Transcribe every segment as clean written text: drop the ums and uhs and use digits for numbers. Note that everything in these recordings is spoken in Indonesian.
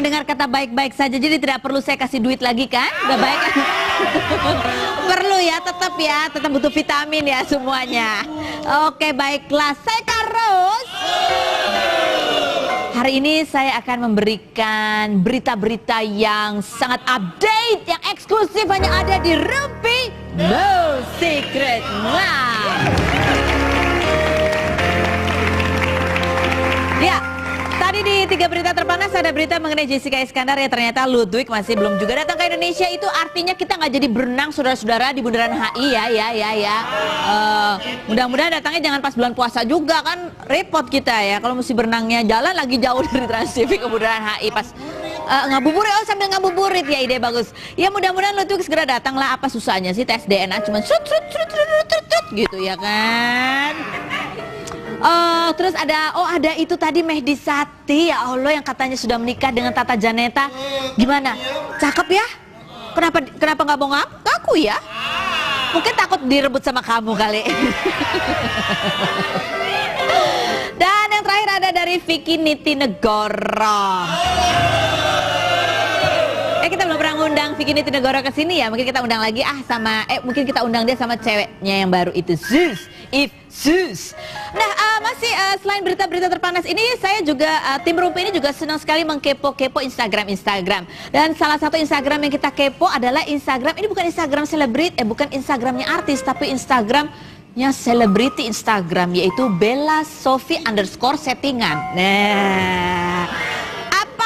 mendengar kata baik-baik saja, jadi tidak perlu saya kasih duit lagi kan? Udah baik kan? Perlu ya, tetap butuh vitamin ya semuanya. Oke, baiklah, saya Karus. Hari ini saya akan memberikan berita-berita yang sangat update, yang eksklusif hanya ada di Rumpi No Secret. Ya, tadi di 3 berita terpanas ada berita mengenai Jessica Iskandar ya, ternyata Ludwig masih belum juga datang ke Indonesia. Itu artinya kita nggak jadi berenang saudara-saudara di Bundaran HI ya. Mudah-mudahan datangnya jangan pas bulan puasa juga kan, repot kita ya kalau mesti berenangnya jalan lagi jauh dari Trans TV ke Bundaran HI pas ngabuburit. Oh, sambil ngabuburit ya, ide bagus. Ya mudah-mudahan Ludwig segera datang lah. Apa susahnya sih tes DNA cuman gitu ya kan. Terus ada itu tadi Mehdi Sati, ya Allah, yang katanya sudah menikah dengan Tata Janeta. Gimana? Cakep ya? Kenapa nggak mau ngaku ya? Mungkin takut direbut sama kamu kali. Dan yang terakhir ada dari Vicky Nitinegoro. Kita belum pernah ngundang Vicky Nitinegoro ke sini ya. Mungkin kita undang lagi mungkin kita undang dia sama ceweknya yang baru itu, Zeus. Nah, selain berita-berita terpanas ini, saya juga tim Rumpi ini juga senang sekali mengkepo-kepo Instagram. Dan salah satu Instagram yang kita kepo adalah Instagram, ini bukan Instagram bukan Instagramnya artis, tapi Instagramnya selebriti Instagram, yaitu Bella Sophie _settingan. Nah,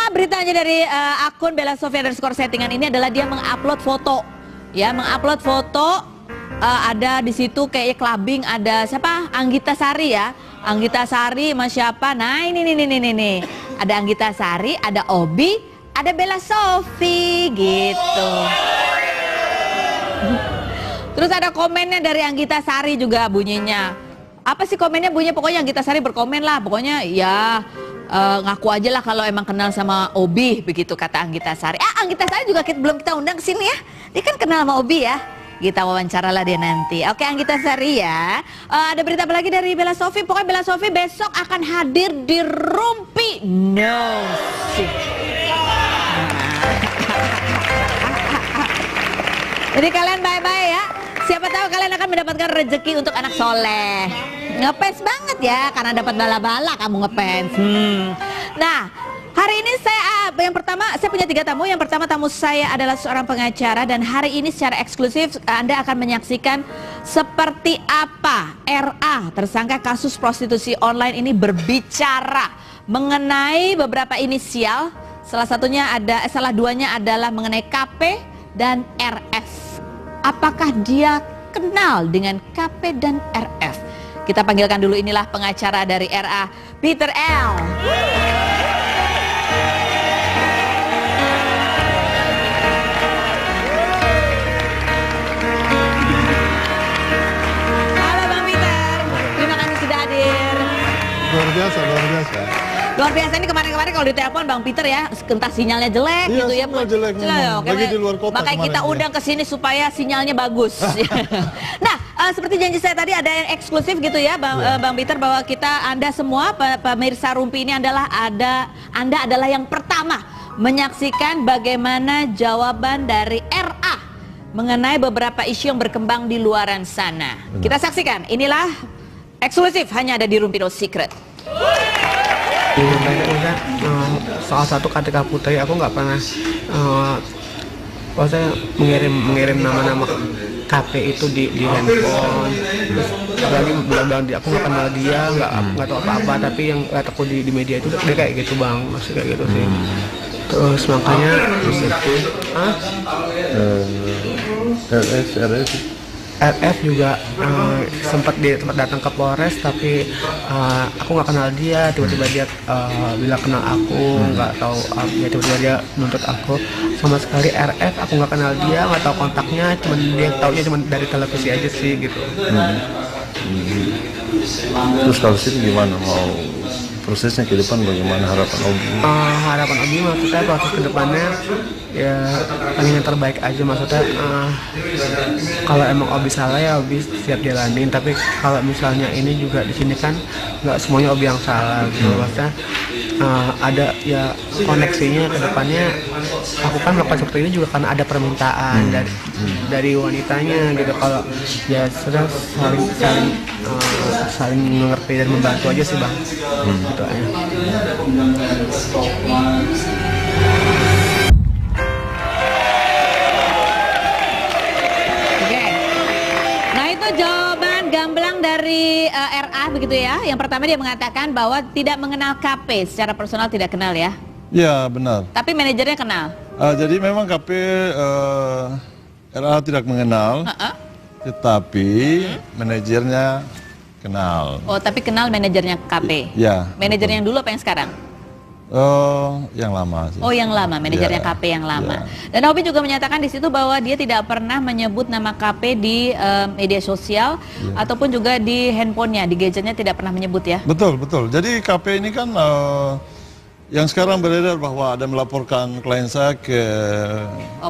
beritanya dari akun Bella Sophie _settingan ini adalah dia mengupload foto. Ya, mengupload foto, ada di situ kayak clubbing, ada siapa? Anggita Sari ya. Anggita Sari sama siapa? Nah, ini. Ada Anggita Sari, ada Obi, ada Bella Sophie gitu. Terus ada komennya dari Anggita Sari juga bunyinya. Apa sih komennya? Bunyinya pokoknya Anggita Sari berkomen lah. Pokoknya ya ngaku aja lah kalau emang kenal sama Obi, begitu kata Anggita Sari. Anggita Sari juga belum kita undang ke sini ya. Dia kan kenal sama Obi ya. Kita wawancara lah dia nanti. Oke, Anggita Sari ya. Ada berita apa lagi dari Bella Sophie? Pokoknya Bella Sophie besok akan hadir di Rumpi No Secret. Jadi kalian bye-bye ya. Siapa tahu kalian akan mendapatkan rezeki untuk anak soleh. Ngefans banget ya, karena dapat bala-bala kamu ngefans. Nah, hari ini yang pertama saya punya 3 tamu. Yang pertama tamu saya adalah seorang pengacara, dan hari ini secara eksklusif Anda akan menyaksikan seperti apa RA, tersangka kasus prostitusi online ini, berbicara mengenai beberapa inisial. Salah duanya adalah mengenai KP dan RF. Apakah dia kenal dengan KP dan RF? Kita panggilkan dulu, inilah pengacara dari RA, Peter L. Halo Bang Peter, terima kasih sudah hadir. Luar biasa. Luar biasa, ini kemarin-kemarin kalau ditelepon Bang Peter ya, entah sinyalnya jelek gitu ya. Jelek. Lagi di luar kota. Makanya kita undang ke sini supaya sinyalnya bagus. Nah, seperti janji saya tadi, ada yang eksklusif gitu ya Bang Peter, bahwa Anda semua pemirsa Rumpi ini Anda adalah yang pertama menyaksikan bagaimana jawaban dari RA mengenai beberapa isu yang berkembang di luaran sana. Kita saksikan, inilah eksklusif hanya ada di Rumpi No Secret. Soal satu Kartika Putri, aku nggak pernah mengirim nama-nama KP itu di handphone. Terus apalagi bilang aku nggak kenal dia, nggak tahu apa-apa, tapi yang lihat aku di media itu dia kayak gitu Bang, masih kayak gitu sih. Terus makanya RF juga sempat datang ke Polres, tapi aku nggak kenal dia. Tiba-tiba dia bilang kenal aku, nggak tahu ya, tiba-tiba dia nuntut aku. Sama sekali RF aku nggak kenal dia, nggak tahu kontaknya, dia taunya cuma dari televisi aja sih gitu. Terus kalau situ gimana, mau prosesnya ke depan bagaimana harapan Obi? Harapan Obi maksudnya proses ke depannya ya pengen yang terbaik aja, maksudnya kalau emang Obi salah ya Obi siap jalanin, tapi kalau misalnya ini juga di sini kan nggak semuanya Obi yang salah gitu, maksudnya ada ya koneksinya ke depannya. Aku kan melakukan seperti ini juga karena ada permintaan dari wanitanya gitu. Kalau ya sudah saling mengerti dan membantu aja sih bang. Gitu aja. Jawaban gamblang dari RA begitu ya. Yang pertama dia mengatakan bahwa tidak mengenal KP, secara personal tidak kenal ya. Ya benar. Tapi manajernya kenal. Jadi memang KP RA tidak mengenal, tetapi manajernya kenal. Oh tapi kenal manajernya KP. Ya. Manajer yang dulu apa yang sekarang? Yang lama sih. Oh yang lama, manajernya Ya, KP yang lama. ya. Dan Obi juga menyatakan di situ bahwa dia tidak pernah menyebut nama KP di media sosial ataupun juga di handphonenya, di gadgetnya tidak pernah menyebut ya. Betul, betul. Jadi KP ini kan yang sekarang beredar bahwa ada melaporkan klien saya ke Oh,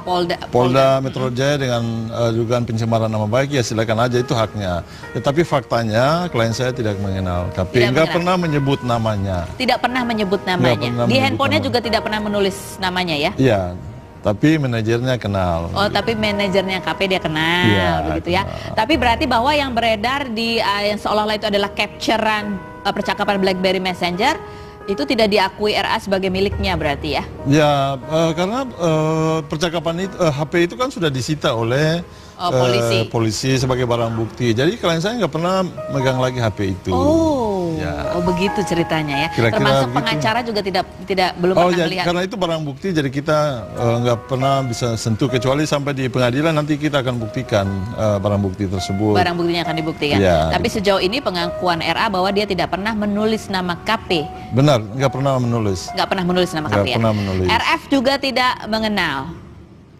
Polda Metro Jaya dengan dugaan pencemaran nama baik, ya silakan aja, itu haknya. Tetapi faktanya klien saya tidak mengenal KP, nggak pernah menyebut namanya. Tidak pernah menyebut namanya. pernah Di menyebut handphonenya nama. juga tidak pernah menulis namanya ya. Iya, tapi manajernya kenal. Oh, tapi manajernya KP dia kenal, Iya, begitu ya. kenal. Tapi berarti bahwa yang beredar di yang seolah-olah itu adalah capturean percakapan BlackBerry Messenger itu tidak diakui RA sebagai miliknya berarti ya? Ya, karena percakapan itu, HP itu kan sudah disita oleh polisi sebagai barang bukti. Jadi klien saya nggak pernah megang lagi HP itu. Oh begitu ceritanya ya. Kira-kira Termasuk begitu. pengacara juga belum pernah melihat. Karena itu barang bukti, jadi kita nggak pernah bisa sentuh kecuali sampai di pengadilan nanti kita akan buktikan barang bukti tersebut. Barang buktinya akan dibuktikan. Ya. Tapi sejauh ini pengakuan RA bahwa dia tidak pernah menulis nama KP. Benar, nggak pernah menulis. Nggak pernah menulis nama Nggak KP ya. pernah menulis. RF juga tidak mengenal.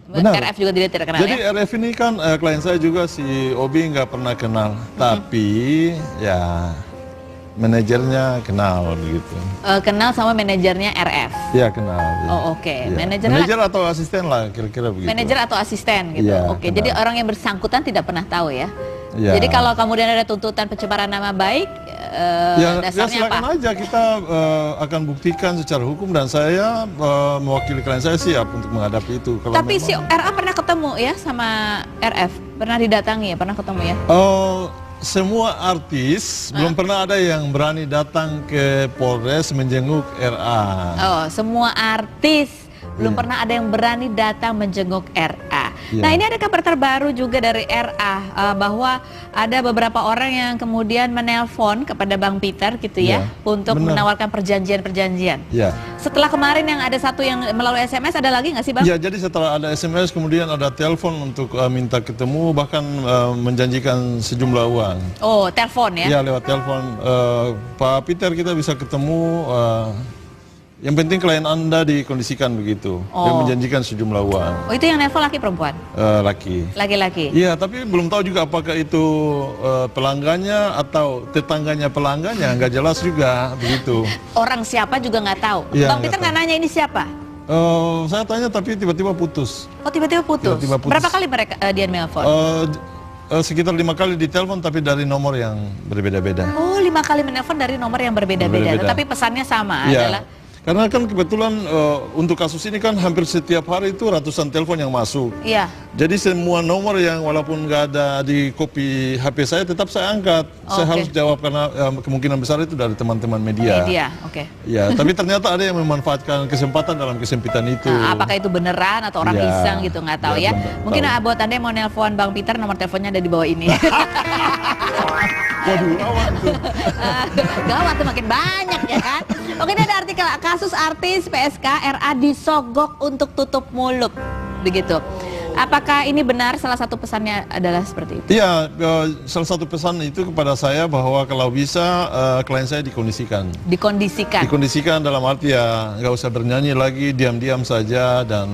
Benar. RF juga tidak kenal Jadi ya. RF ini kan klien saya juga si Obi nggak pernah kenal, tapi ya manajernya kenal begitu. Kenal sama manajernya RF. Ya kenal. Ya. Oh oke. Ya. Manajer Atau asisten lah kira-kira begitu. Manajer atau asisten gitu. Iya, Oke. kenal. Jadi orang yang bersangkutan tidak pernah tahu ya. Ya. Jadi kalau kemudian ada tuntutan pencemaran nama baik, ya dasarnya silakan apa? aja, kita akan buktikan secara hukum dan saya mewakili klien saya siap untuk menghadapi itu. Kalau Tapi si memang- RA pernah ketemu ya sama RF? Pernah didatangi ya? Pernah ketemu ya? Semua artis belum pernah ada yang berani datang ke Polres menjenguk RA. Oh, semua artis belum pernah ada yang berani datang menjenguk RA. Iya. Nah, ini ada kabar terbaru juga dari RA bahwa ada beberapa orang yang kemudian menelpon kepada Bang Peter gitu ya, Iya, untuk benar. menawarkan perjanjian-perjanjian. Ya. Setelah kemarin yang ada satu yang melalui SMS, ada lagi nggak sih Bang? Ya, jadi setelah ada SMS kemudian ada telepon untuk minta ketemu, bahkan menjanjikan sejumlah uang. Oh, telepon ya? Ya, lewat telepon, Pak Peter kita bisa ketemu. Yang penting klien Anda dikondisikan begitu. Dia menjanjikan sejumlah uang. Oh, itu yang nelpon laki perempuan? Laki. Laki-laki? Iya, tapi belum tahu juga apakah itu pelanggannya atau tetangganya pelanggannya, nggak jelas juga begitu. Orang siapa juga nggak tahu. Iya, Bang nggak Peter nggak nanya ini siapa? Saya tanya tapi tiba-tiba putus. Oh, tiba-tiba putus. Tiba-tiba putus. Berapa kali mereka dia nelpon? Sekitar 5 kali ditelepon tapi dari nomor yang berbeda-beda. Oh, 5 kali menelpon dari nomor yang berbeda-beda, Berbeda-beda. tapi pesannya sama Iya. adalah Karena kan kebetulan untuk kasus ini kan hampir setiap hari itu ratusan telepon yang masuk. iya. Jadi semua nomor yang walaupun nggak ada di copy HP saya tetap saya angkat. Saya Oke. harus jawab karena kemungkinan besar itu dari teman-teman media. Media, oke. Ya, tapi ternyata ada yang memanfaatkan kesempatan dalam kesempitan itu. Nah, apakah itu beneran atau orang Ya. iseng gitu nggak tahu ya. Ya, bener, Mungkin tahu. buat Anda yang mau nelpon Bang Peter, nomor teleponnya ada di bawah ini. Waduh, awan tuh. Gawat tuh, makin banyak ya kan. Oke, ini ada artikel kasus artis PSK RA disogok untuk tutup mulut begitu. Apakah ini benar, salah satu pesannya adalah seperti itu? Iya, salah satu pesan itu kepada saya bahwa kalau bisa klien saya dikondisikan. Dikondisikan. Dikondisikan dalam arti ya nggak usah bernyanyi lagi, diam-diam saja dan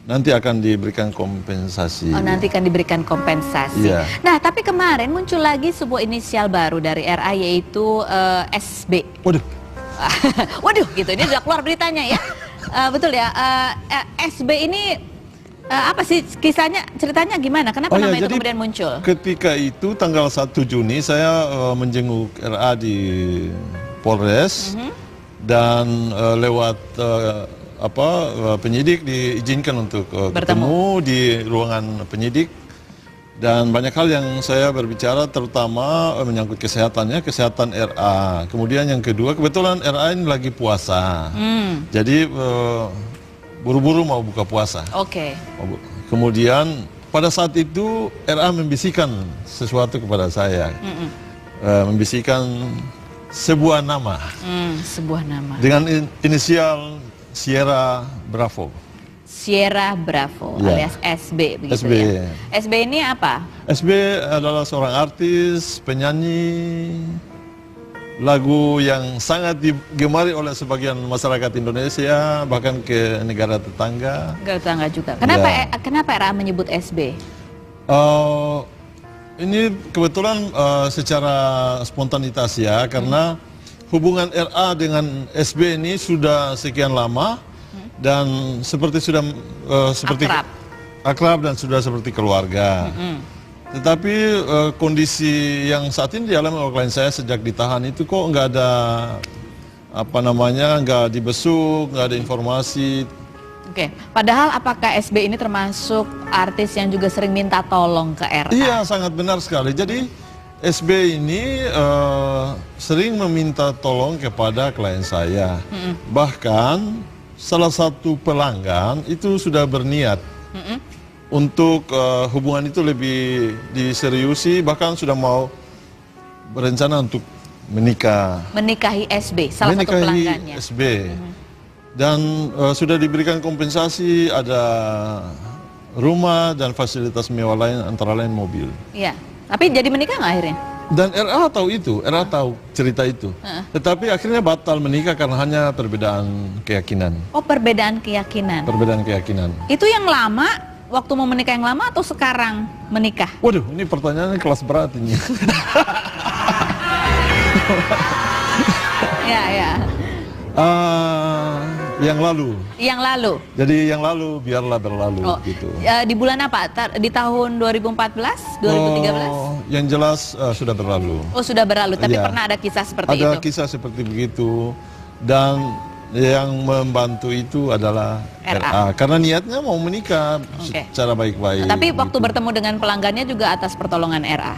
nanti akan diberikan kompensasi. Oh, nanti akan diberikan kompensasi. Iya. Nah, tapi kemarin muncul lagi sebuah inisial baru dari RA yaitu SB. Waduh, Waduh, gitu. Ini sudah keluar beritanya ya. Betul ya. SB ini apa sih kisahnya? Ceritanya gimana? Kenapa nama itu jadi kemudian muncul? ketika itu tanggal 1 Juni saya menjenguk RA di Polres. dan lewat penyidik diizinkan untuk ketemu di ruangan penyidik. Dan banyak hal yang saya berbicara, terutama menyangkut kesehatannya, kesehatan RA. Kemudian yang kedua, kebetulan RA ini lagi puasa, jadi buru-buru mau buka puasa. Oke. Kemudian pada saat itu RA membisikkan sesuatu kepada saya, membisikkan sebuah nama, sebuah nama dengan inisial Sierra Bravo. Sierra Bravo, Ya. alias SB begitu SB. ya. SB ini apa? SB adalah seorang artis, penyanyi lagu yang sangat digemari oleh sebagian masyarakat Indonesia, bahkan ke negara tetangga. Enggak tetangga juga. Kenapa Ya. kenapa RA menyebut SB? Ini kebetulan secara spontanitas ya, karena hubungan RA dengan SB ini sudah sekian lama dan seperti sudah seperti akrab dan sudah seperti keluarga. Tetapi kondisi yang saat ini dialami oleh klien saya sejak ditahan itu kok nggak ada nggak dibesuk, nggak ada informasi. Oke, padahal apakah SB ini termasuk artis yang juga sering minta tolong ke RA? Iya, sangat benar sekali. Jadi SB ini sering meminta tolong kepada klien saya. Bahkan salah satu pelanggan itu sudah berniat untuk hubungan itu lebih diseriusi, bahkan sudah mau berencana untuk menikah. Menikahi SB, salah satu pelanggannya. SB. Dan sudah diberikan kompensasi, ada rumah dan fasilitas mewah lain, antara lain mobil. Iya, tapi jadi menikah nggak akhirnya? Dan RA tahu itu, RA tahu cerita itu. Tetapi akhirnya batal menikah karena hanya perbedaan keyakinan. Oh, perbedaan keyakinan. Perbedaan keyakinan. Itu yang lama, waktu mau menikah yang lama atau sekarang menikah? Waduh, ini pertanyaannya kelas berat ini. Ya. Yang lalu. Yang lalu. Jadi yang lalu biarlah berlalu gitu. Di bulan apa? Di tahun 2014, 2013? Yang jelas sudah berlalu. Oh, sudah berlalu, tapi Iya. pernah ada kisah seperti itu. Ada kisah seperti begitu, dan yang membantu itu adalah RA. Karena niatnya mau menikah secara baik-baik. Tapi waktu gitu. bertemu dengan pelanggannya juga atas pertolongan RA.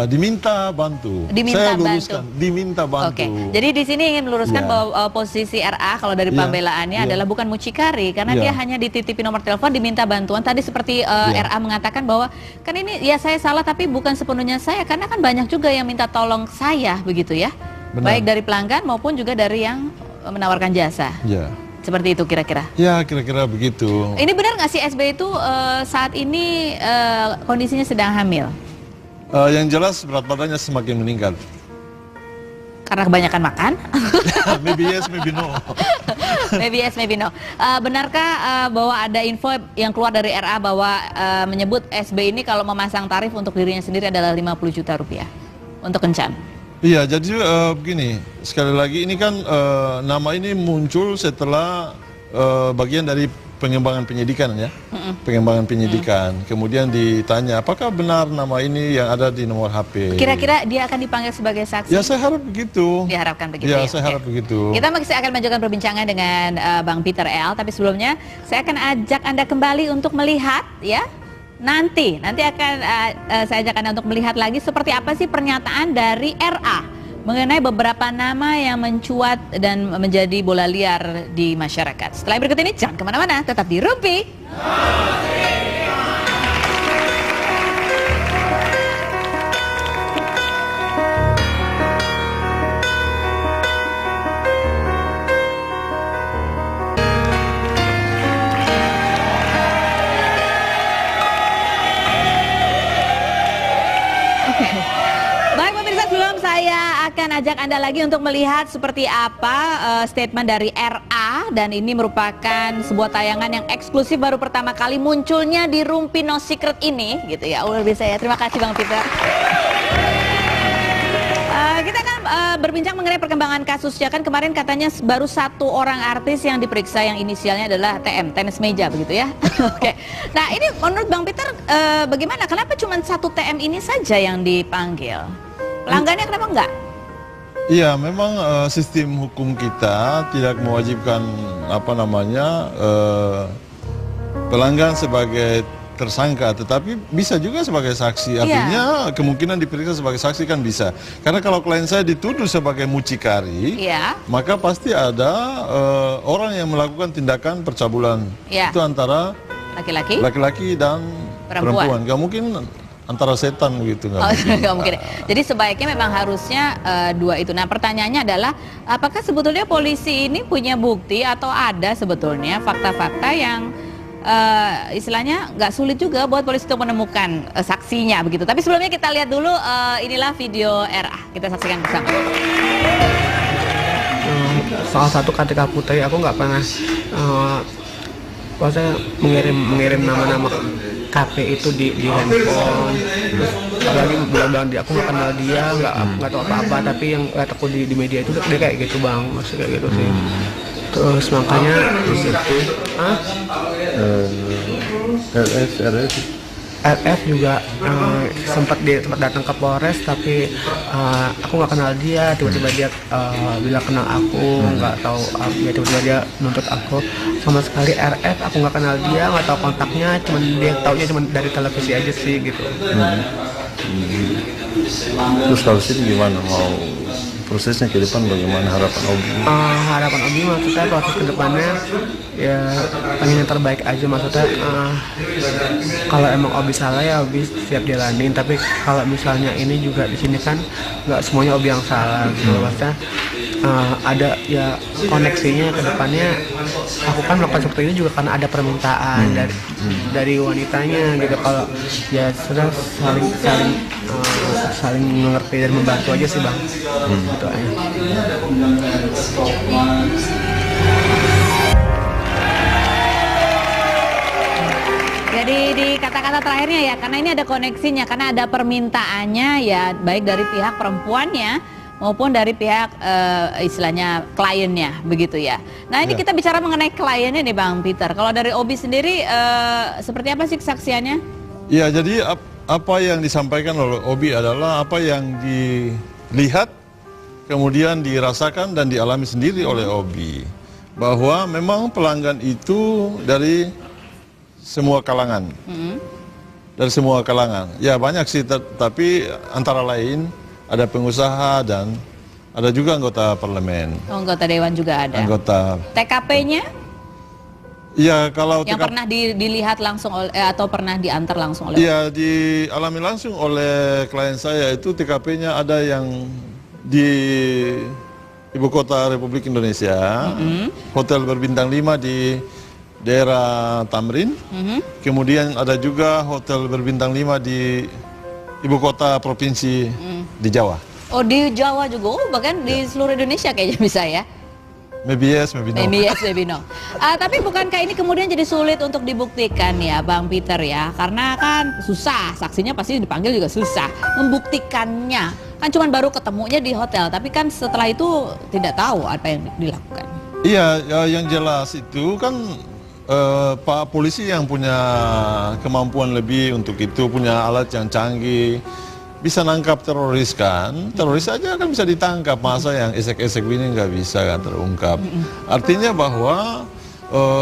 Diminta bantu. Diminta Saya luruskan, bantu. diminta bantu. Oke. Jadi di sini ingin meluruskan Iya. bahwa posisi RA kalau dari Iya. pembelaannya Iya. adalah bukan mucikari, karena Iya. dia hanya dititipi nomor telepon, diminta bantuan. Tadi seperti Iya. RA mengatakan bahwa kan ini ya saya salah, tapi bukan sepenuhnya saya, karena kan banyak juga yang minta tolong saya begitu ya. Benar. Baik dari pelanggan maupun juga dari yang menawarkan jasa. Ya. Seperti itu kira-kira. Ya, kira-kira begitu. Ini benar nggak sih SB itu saat ini kondisinya sedang hamil? Yang jelas berat badannya semakin meningkat. Karena kebanyakan makan? Maybe yes, maybe no. Maybe yes, maybe no. Benarkah bahwa ada info yang keluar dari RA bahwa menyebut SB ini kalau memasang tarif untuk dirinya sendiri adalah 50 juta rupiah untuk kencan? Iya, jadi begini, sekali lagi ini kan nama ini muncul setelah bagian dari pengembangan penyidikan ya, pengembangan penyidikan. Kemudian ditanya, apakah benar nama ini yang ada di nomor HP? Kira-kira dia akan dipanggil sebagai saksi? Ya, saya harap begitu. Diharapkan begitu Ya, ya? saya harap begitu. Kita masih akan melanjutkan perbincangan dengan Bang Peter L. Tapi sebelumnya saya akan ajak Anda kembali untuk melihat ya. Nanti akan saya ajak Anda untuk melihat lagi seperti apa sih pernyataan dari RA mengenai beberapa nama yang mencuat dan menjadi bola liar di masyarakat. Setelah berikut ini jangan kemana-mana, tetap di Rumpi. Baik pemirsa, sebelum saya akan ajak Anda lagi untuk melihat seperti apa statement dari RA, dan ini merupakan sebuah tayangan yang eksklusif baru pertama kali munculnya di Rumpi No Secret ini gitu ya. Luar biasa ya. Terima kasih Bang Peter. Kita akan berbincang mengenai perkembangan kasus ya, kan kemarin katanya baru satu orang artis yang diperiksa yang inisialnya adalah TM, tenis meja begitu ya. Oke. Nah, ini menurut Bang Peter bagaimana? Kenapa cuma satu TM ini saja yang dipanggil? Pelanggannya kenapa enggak? Iya, memang sistem hukum kita tidak mewajibkan pelanggan sebagai tersangka, tetapi bisa juga sebagai saksi. Artinya kemungkinan diperiksa sebagai saksi kan bisa. Karena kalau klien saya dituduh sebagai mucikari, maka pasti ada orang yang melakukan tindakan percabulan. Itu antara laki-laki dan perempuan. Gak mungkin antara setan gitu. Nggak mungkin. Jadi sebaiknya memang harusnya dua itu. Nah, pertanyaannya adalah apakah sebetulnya polisi ini punya bukti atau ada sebetulnya fakta-fakta yang istilahnya nggak sulit juga buat polisi untuk menemukan saksinya begitu. Tapi sebelumnya kita lihat dulu inilah video RA, kita saksikan bersama. Salah satu ketika Putri, aku nggak pernah mengirim nama-nama KP itu di handphone. Apalagi bilang aku nggak kenal dia, nggak tahu apa-apa, tapi yang lihat aku di media itu dia kayak gitu bang, maksudnya kayak gitu sih. Terus makanya RF juga sempat datang ke Polres, tapi aku nggak kenal dia. Tiba-tiba dia bilang kenal aku, nggak tahu ya, tiba-tiba dia nuntut aku. Sama sekali RF aku nggak kenal dia, nggak tahu kontaknya, cuman dia taunya cuma dari televisi aja sih gitu. Terus kalau sini gimana, mau prosesnya ke depan bagaimana harapan Obi? Harapan Obi maksudnya proses ke depannya ya pengen yang terbaik aja, maksudnya kalau emang Obi salah ya Obi siap jalanin, tapi kalau misalnya ini juga di sini kan nggak semuanya Obi yang salah gitu, maksudnya ada ya koneksinya ke depannya. Aku kan melakukan seperti ini juga karena ada permintaan dari wanitanya gitu. Kalau ya sudah saling mengerti dan membantu aja sih bang. Gitu aja. Jadi di kata-kata terakhirnya ya, karena ini ada koneksinya, karena ada permintaannya ya, baik dari pihak perempuannya maupun dari pihak istilahnya kliennya begitu ya. Nah ini kita bicara mengenai kliennya nih Bang Peter. Kalau dari Obi sendiri seperti apa sih kesaksiannya? Ya, jadi apa yang disampaikan oleh Obi adalah apa yang dilihat, kemudian dirasakan dan dialami sendiri oleh Obi. Bahwa memang pelanggan itu dari semua kalangan. Dari semua kalangan. Ya banyak sih, tapi antara lain ada pengusaha dan ada juga anggota parlemen. Anggota dewan juga ada. Anggota. TKP-nya? Iya, kalau yang pernah dilihat langsung atau pernah diantar langsung oleh? Iya, dialami langsung oleh klien saya itu TKP-nya ada yang di ibu kota Republik Indonesia, hotel berbintang 5 di daerah Tamrin. Kemudian ada juga hotel berbintang 5 di ibu kota provinsi di Jawa. Oh, di Jawa juga, bahkan di seluruh Indonesia kayaknya bisa ya? Maybe yes, maybe no. Maybe yes, maybe no. Tapi bukankah ini kemudian jadi sulit untuk dibuktikan ya Bang Peter ya? Karena kan susah, saksinya pasti dipanggil juga susah. Membuktikannya, kan cuma baru ketemunya di hotel, tapi kan setelah itu tidak tahu apa yang dilakukan. Iya, yang jelas itu kan Pak polisi yang punya kemampuan lebih untuk itu, punya alat yang canggih, bisa nangkap teroris kan. Teroris aja kan bisa ditangkap, masa yang esek-esek ini nggak bisa kan terungkap. Artinya bahwa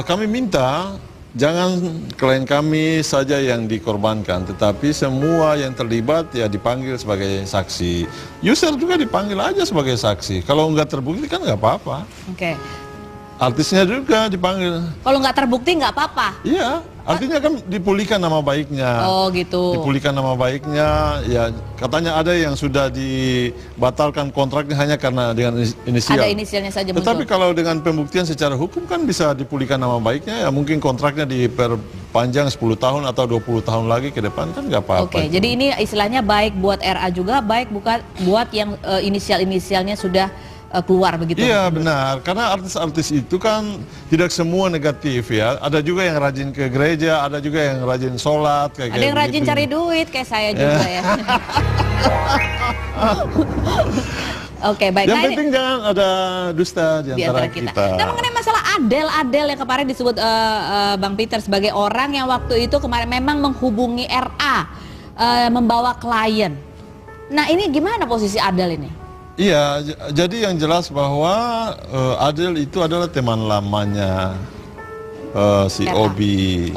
kami minta jangan klien kami saja yang dikorbankan, tetapi semua yang terlibat ya dipanggil sebagai saksi. User juga dipanggil aja sebagai saksi. Kalau nggak terbukti kan nggak apa-apa. Oke. Artisnya juga dipanggil. Kalau nggak terbukti nggak apa-apa? Iya, artinya kan dipulihkan nama baiknya. Oh gitu. Dipulihkan nama baiknya, ya katanya ada yang sudah dibatalkan kontraknya hanya karena dengan inisial. Ada inisialnya saja muncul. Tetapi kalau dengan pembuktian secara hukum kan bisa dipulihkan nama baiknya, ya mungkin kontraknya diperpanjang 10 tahun atau 20 tahun lagi ke depan kan nggak apa-apa. Oke, jadi ini istilahnya baik buat RA juga, baik buat yang inisial-inisialnya sudah keluar begitu. Iya benar, karena artis-artis itu kan tidak semua negatif ya. Ada juga yang rajin ke gereja, ada juga yang rajin sholat ada yang rajin cari duit kayak saya juga ya. Oke, baik. Yang penting jangan ada dusta di antara kita. Nah, mengenai masalah Adele yang kemarin disebut Bang Peter sebagai orang yang waktu itu kemarin memang menghubungi RA membawa klien. Nah, ini gimana posisi Adele ini? Iya, jadi yang jelas bahwa Adel itu adalah teman lamanya si RA. Obi.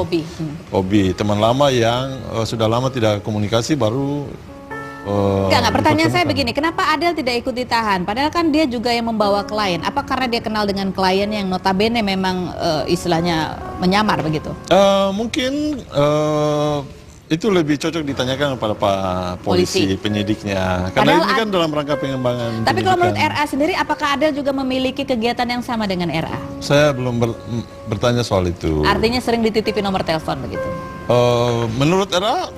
Obi, teman lama yang sudah lama tidak komunikasi baru. Enggak, pertanyaan saya dipertemukan. begini, kenapa Adel tidak ikut ditahan? Padahal kan dia juga yang membawa klien. Apa karena dia kenal dengan klien yang notabene memang istilahnya menyamar begitu? Mungkin itu lebih cocok ditanyakan kepada Pak polisi penyidiknya. Karena Padahal ini kan dalam rangka pengembangan. Tapi kalau menurut penyidikan. RA sendiri, apakah Adel juga memiliki kegiatan yang sama dengan RA? Saya belum bertanya soal itu. Artinya sering dititipi nomor telepon begitu? Menurut Era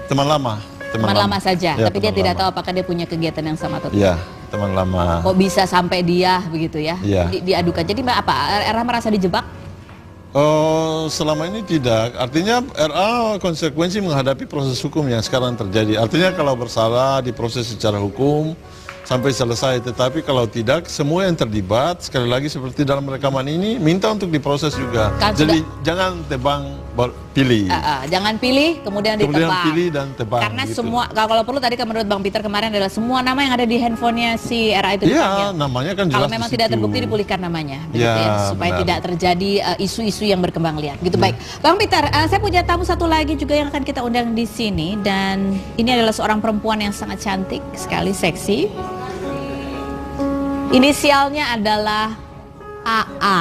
teman lama. Teman lama saja, Ya, tapi dia teman tidak lama. tahu apakah dia punya kegiatan yang sama atau tidak. Iya, teman lama. Kok bisa sampai dia begitu ya? Iya. Diadukan. Jadi apa? RA merasa dijebak? Selama ini tidak. Artinya RA konsekuensi menghadapi proses hukum yang sekarang terjadi. Artinya kalau bersalah diproses secara hukum sampai selesai. Tetapi kalau tidak, semua yang terlibat sekali lagi seperti dalam rekaman ini minta untuk diproses juga. Kan Jadi jangan tebang pilih. Jangan pilih kemudian ditebak. pilih dan tebang. Karena gitu. semua kalau perlu tadi menurut Bang Peter kemarin adalah semua nama yang ada di handphonenya si RA itu Iya, dipanggil. namanya kan jelas. Kalau memang di tidak situ. terbukti dipulihkan namanya, begitu Ya, ya, supaya benar. tidak terjadi isu-isu yang berkembang liar. Gitu baik, Bang Peter, saya punya tamu satu lagi juga yang akan kita undang di sini dan ini adalah seorang perempuan yang sangat cantik sekali, seksi. Inisialnya adalah AA.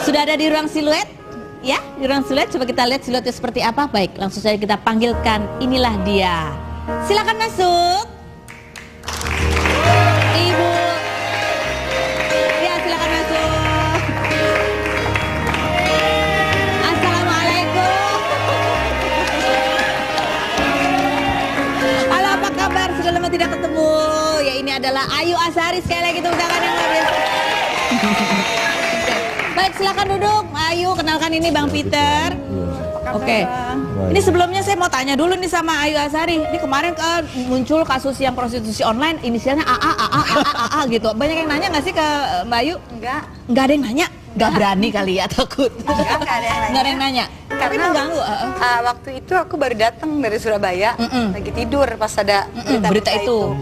Sudah ada di ruang siluet? Ya, di ruang siluet. Coba kita lihat siluetnya seperti apa. Baik, langsung saja kita panggilkan. Inilah dia. Silakan masuk. Ibu. Ya, silakan masuk. Assalamualaikum. Halo, apa kabar? Sudah lama tidak ketemu. Ya, ini adalah Ayu Azhari. Sekali lagi tepuk tangan yang luar biasa. Baik, silakan duduk. Ayu, kenalkan ini Bang Peter. Oke. Ini sebelumnya saya mau tanya dulu nih sama Ayu Azhari. Ini kemarin kan muncul kasus yang prostitusi online, inisialnya AA gitu. Banyak yang nanya nggak sih ke Mbak Ayu? Enggak. Nggak ada yang nanya? Nggak berani kali ya, takut. Enggak ada yang nanya. Nggak ada yang nanya. Tapi Karena mengganggu. waktu itu aku baru datang dari Surabaya, lagi tidur pas ada berita itu.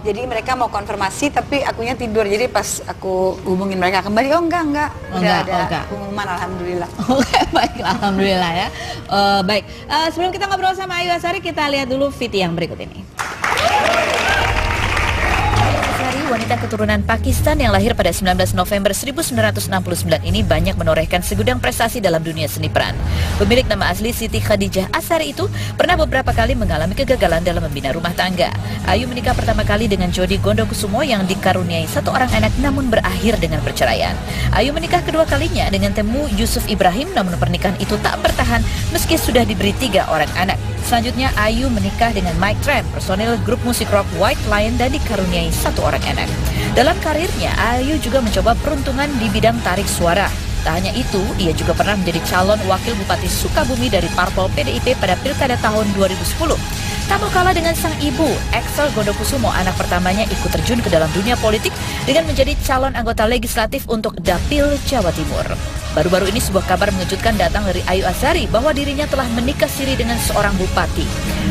Jadi mereka mau konfirmasi tapi akunya tidur. Jadi pas aku hubungin mereka kembali, oh enggak. Udah ada enggak. pengumuman, alhamdulillah. Oke, baiklah, alhamdulillah ya. Baik, sebelum kita ngobrol sama Ayu Azhari, kita lihat dulu video yang berikut ini. Azhari, wanita keturunan Pakistan yang lahir pada 19 November 1969 ini banyak menorehkan segudang prestasi dalam dunia seni peran. Pemilik nama asli Siti Khadijah Azhari itu pernah beberapa kali mengalami kegagalan dalam membina rumah tangga. Ayu menikah pertama kali dengan Jody Gondokusumo yang dikaruniai satu orang anak namun berakhir dengan perceraian. Ayu menikah kedua kalinya dengan Temu Yusuf Ibrahim namun pernikahan itu tak bertahan meski sudah diberi 3 orang anak. Selanjutnya Ayu menikah dengan Mike Tran, personil grup musik rock White Lion dan dikaruniai 1 orang anak. Dalam karirnya, Ayu juga mencoba peruntungan di bidang tarik suara. Tak hanya itu, ia juga pernah menjadi calon wakil Bupati Sukabumi dari Parpol PDIP pada Pilkada tahun 2010. Tak mau kalah dengan sang ibu, Axel Gondokusumo, anak pertamanya ikut terjun ke dalam dunia politik dengan menjadi calon anggota legislatif untuk Dapil Jawa Timur. Baru-baru ini sebuah kabar mengejutkan datang dari Ayu Azhari bahwa dirinya telah menikah siri dengan seorang bupati.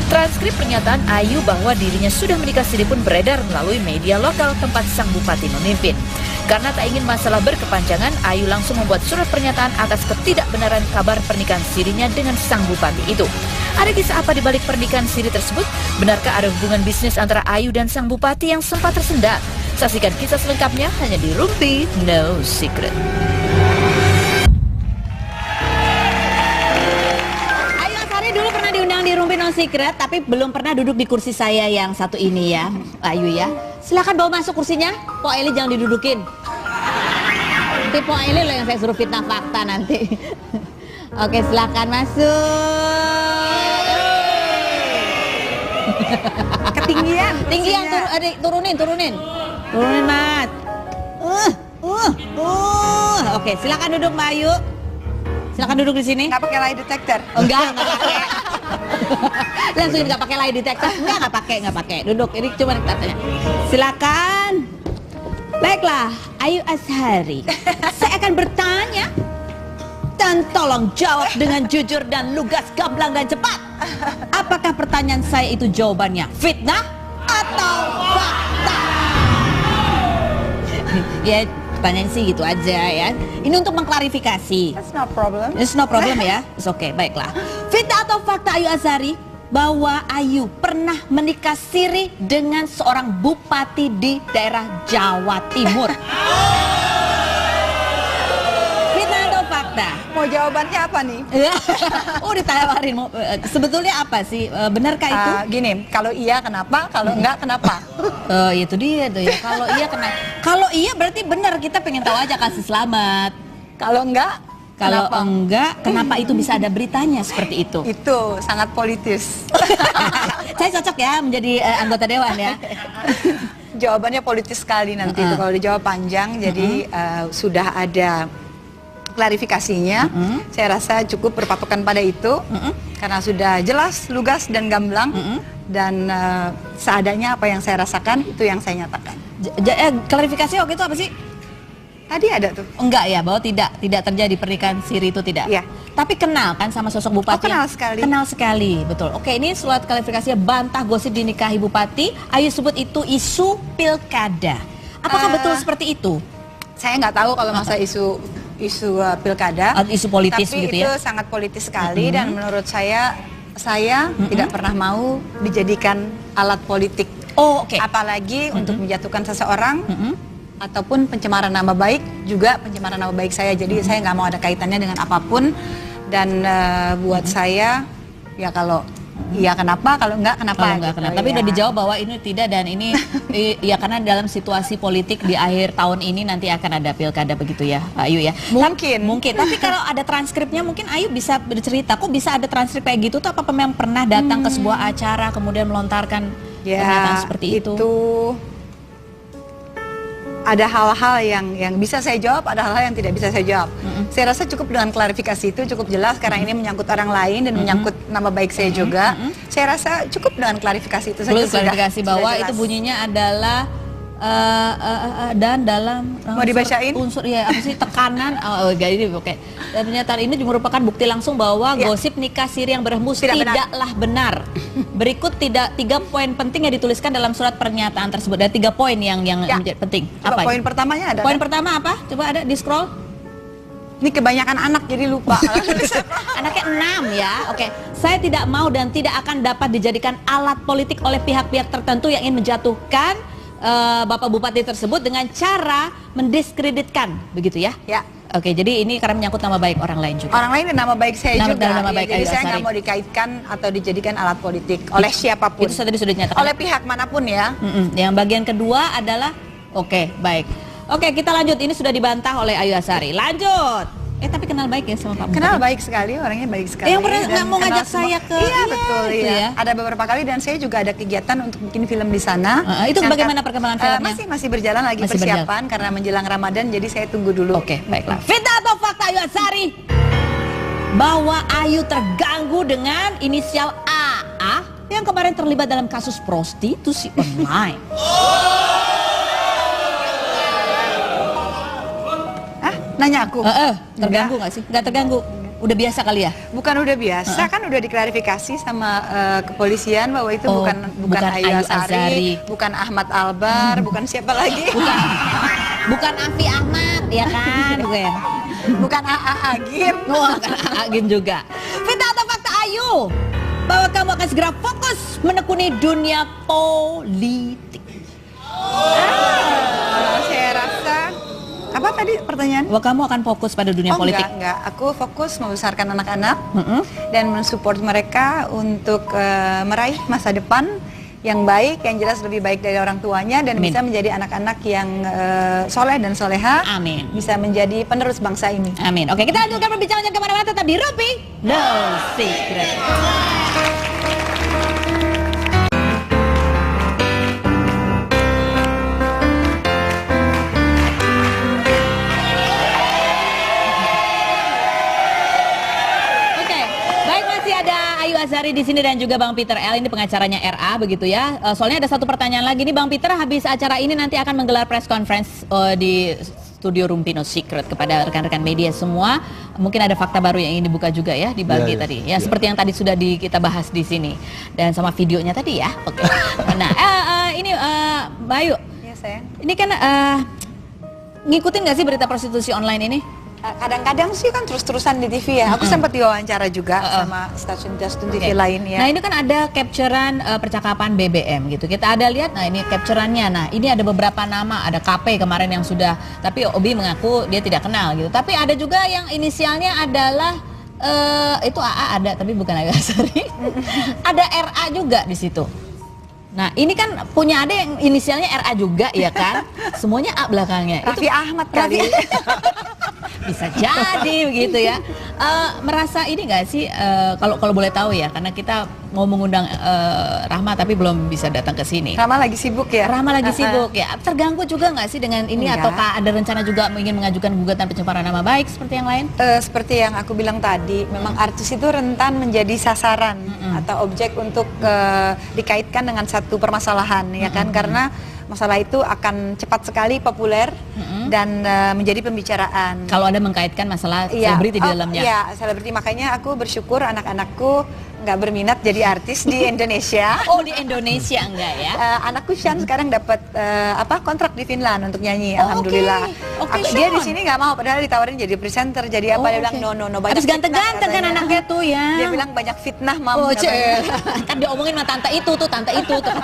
Transkrip pernyataan Ayu bahwa dirinya sudah menikah siri pun beredar melalui media lokal tempat sang bupati memimpin. Karena tak ingin masalah berkepanjangan, Ayu langsung membuat surat pernyataan atas ketidakbenaran kabar pernikahan sirinya dengan sang bupati itu. Ada kisah apa di balik pernikahan siri tersebut? Benarkah ada hubungan bisnis antara Ayu dan sang bupati yang sempat tersendat? Saksikan kisah selengkapnya hanya di Rumpi No Secret. Ayu Azhari dulu pernah diundang di Rumpi No Secret, tapi belum pernah duduk di kursi saya yang satu ini ya, Ayu ya. Silakan bawa masuk kursinya. Pok Eli jangan didudukin. Nanti Pok Eli loh yang saya suruh fitnah fakta nanti. Oke, silakan masuk. Ketinggian. Tinggian, turunin. Turunin, Mat. Oke, silakan duduk Mbak Ayu. Silakan duduk di sini. Nggak pakai lie detector. Oh, enggak pakai. Langsung nggak pakai lie detector. Nggak pakai. Duduk. Ini cuma tanya. Silakan. Baiklah, Ayu Azhari. Saya akan bertanya dan tolong jawab dengan jujur dan lugas, gamblang dan cepat. Apa Apakah pertanyaan saya itu jawabannya fitnah atau fakta? Ya, pertanyaan sih gitu aja ya. Ini untuk mengklarifikasi. That's no problem. It's no problem ya. It's okay, baiklah. Fitnah atau fakta Ayu Azhari bahwa Ayu pernah menikah siri dengan seorang bupati di daerah Jawa Timur? Fitnah atau fakta? Mau jawabannya apa nih? Oh, ditawarin. Sebetulnya apa sih? Benarkah itu? Gini, kalau iya kenapa? Kalau enggak kenapa? Itu dia tuh ya. Kalau iya kenapa? Kalau iya berarti benar, kita pengen tahu aja kasih selamat. Kalau enggak, Kalau kenapa? enggak, kenapa itu bisa ada beritanya seperti itu? Itu sangat politis. Saya cocok ya menjadi anggota dewan ya. Jawabannya politis sekali nanti itu kalau dijawab panjang. Jadi sudah ada klarifikasinya. Saya rasa cukup berpatokan pada itu karena sudah jelas, lugas dan gamblang. Dan seadanya apa yang saya rasakan itu yang saya nyatakan. Klarifikasi waktu itu apa sih? Tadi ada tuh. Enggak ya, bahwa tidak terjadi pernikahan siri itu tidak. Iya. Tapi kenal kan sama sosok bupati? Oh, kenal yang- sekali. Kenal sekali, betul. Oke, ini surat klarifikasinya bantah gosip dinikahi bupati. Ayu sebut itu isu pilkada. Apakah betul seperti itu? Saya nggak tahu kalau masa isu pilkada. Isu politis tapi gitu itu ya? sangat politis sekali dan menurut saya tidak pernah mau dijadikan alat politik. Oh, oke. Apalagi untuk menjatuhkan seseorang ataupun pencemaran nama baik, juga pencemaran nama baik saya. Jadi saya nggak mau ada kaitannya dengan apapun. Dan buat saya ya kalau iya kenapa, kalau enggak kenapa. Kalau enggak, gitu, kenapa? Tapi ya. udah dijawab bahwa ini tidak, dan ini ya karena dalam situasi politik di akhir tahun ini nanti akan ada pilkada begitu ya, Ayu ya. Mungkin. Mungkin. Tapi kalau ada transkripnya mungkin Ayu bisa bercerita. Kok bisa ada transkrip kayak gitu tuh? Apa memang pernah datang ke sebuah acara kemudian melontarkan pernyataan seperti itu? Ada hal-hal yang bisa saya jawab, ada hal-hal yang tidak bisa saya jawab. Saya rasa cukup dengan klarifikasi itu cukup jelas karena ini menyangkut orang lain dan menyangkut nama baik saya juga. Saya rasa cukup dengan klarifikasi itu saja. Perlu klarifikasi sudah bahwa jelas. itu bunyinya adalah dan dalam Mau dibacain? unsur ya apa sih tekanan enggak ini oke. Dan pernyataan ini merupakan bukti langsung bahwa Ya. gosip nikah siri yang berhembus Tidak benar. tidaklah benar. Berikut 3 poin penting yang dituliskan dalam surat pernyataan tersebut. Ada 3 poin yang Ya. menjadi penting. Coba Apa? poin pertamanya ada. Poin pertama apa? Coba ada di scroll. Ini kebanyakan anak jadi lupa. Anaknya 6 ya. Oke. Saya tidak mau dan tidak akan dapat dijadikan alat politik oleh pihak-pihak tertentu yang ingin menjatuhkan Bapak Bupati tersebut dengan cara mendiskreditkan, begitu ya? Ya. Oke, jadi ini karena menyangkut nama baik orang lain juga. Orang lain dan nama baik saya Nama- juga. dan nama Ya, baik jadi Ayu saya Azhari. nggak mau dikaitkan atau dijadikan alat politik oleh siapapun. Itu tadi sudah dinyatakan. Oleh pihak manapun ya. Yang bagian kedua adalah, oke, baik. Oke, kita lanjut. Ini sudah dibantah oleh Ayu Azhari. Lanjut. Tapi kenal baik ya sama Pak Bupati? Kenal baik sekali, orangnya baik sekali. Yang pernah dan nggak mau kenal ngajak semua. saya ke- Iya Iya, betul itu ya. ya. Ada beberapa kali dan saya juga ada kegiatan untuk bikin film di sana. Itu Ngangkat- bagaimana perkembangan filmnya? Masih berjalan lagi Masih persiapan karena menjelang Ramadan, jadi saya tunggu dulu. Oke, baiklah. Fitnah atau fakta Ayu Azhari bahwa Ayu terganggu dengan inisial AA yang kemarin terlibat dalam kasus prostitusi online? Nanya aku. Terganggu nggak sih? Nggak terganggu. Udah biasa kali ya? Bukan udah biasa kan udah diklarifikasi sama kepolisian bahwa itu Oh, bukan bukan Ayu Ayu Azhari, Azhari. bukan Ahmad Albar, bukan siapa lagi? Bukan Afi Ahmad, ya kan? Bukan. Bukan AA Agim. Bukan Agim juga. Fitnah atau fakta Ayu bahwa kamu akan segera fokus menekuni dunia politik? Saya rasa apa tadi pertanyaan? Bahwa kamu akan fokus pada dunia politik? Enggak. Aku fokus membesarkan anak-anak dan mensupport mereka untuk meraih masa depan yang baik, yang jelas lebih baik dari orang tuanya dan Amin. bisa menjadi anak-anak yang soleh dan soleha. Amin. Bisa menjadi penerus bangsa ini. Amin. Oke, kita lanjutkan perbincangan kemana-mana, tetap di Rupi No Secret. Oke, baik, masih ada Ayu Azhari di sini dan juga Bang Peter L, ini pengacaranya RA begitu ya. Soalnya ada satu pertanyaan lagi nih, Bang Peter, habis acara ini nanti akan menggelar press conference di studio Rumpi No Secret kepada rekan-rekan media semua. Mungkin ada fakta baru yang ingin dibuka juga ya dibagi Ya, ya. tadi. Ya, seperti yang tadi sudah kita bahas di sini dan sama videonya tadi ya. Oke. Nah, ini Mbak Ayu, Ya sayang. ini kan ngikutin nggak sih berita prostitusi online ini? Kadang-kadang sih kan terus-terusan di TV ya. Aku sempat diwawancara juga sama stasiun-stasiun TV lain ya. Nah ini kan ada capturean percakapan BBM gitu. Kita ada lihat, nah ini capturannya. Nah ini ada beberapa nama, ada KP kemarin yang sudah, tapi Obi mengaku dia tidak kenal gitu. Tapi ada juga yang inisialnya adalah itu AA ada, tapi bukan Agasari. Ada RA juga di situ. Nah ini kan punya ada yang inisialnya RA juga ya kan? Semuanya A belakangnya. Raffi Ahmad kali. Bisa jadi begitu ya. Merasa ini nggak sih kalau boleh tahu ya, karena kita mau mengundang Rahma tapi belum bisa datang ke sini. Rama lagi sibuk ya. Rahma lagi sibuk ya. Terganggu juga nggak sih dengan ini, Enggak. ataukah ada rencana juga ingin mengajukan gugatan pencemaran nama baik seperti yang lain? Seperti yang aku bilang tadi, memang artis itu rentan menjadi sasaran atau objek untuk dikaitkan dengan satu permasalahan ya kan, karena masalah itu akan cepat sekali populer dan menjadi pembicaraan. Kalau ada mengkaitkan masalah selebriti di dalamnya. Iya, selebriti. Makanya aku bersyukur anak-anakku nggak berminat jadi artis di Indonesia. Oh di Indonesia enggak ya? Anakku Shan sekarang dapat kontrak di Finland untuk nyanyi. Oh, alhamdulillah. oke, Dia di Sean. sini nggak mau, padahal ditawarin jadi presenter. Jadi apa, dia bilang no. Banyak Habis ganteng-ganteng kan fitnah katanya. anaknya tuh ya. Dia bilang banyak fitnah mam. Oh, katanya. kan diomongin sama tante itu tuh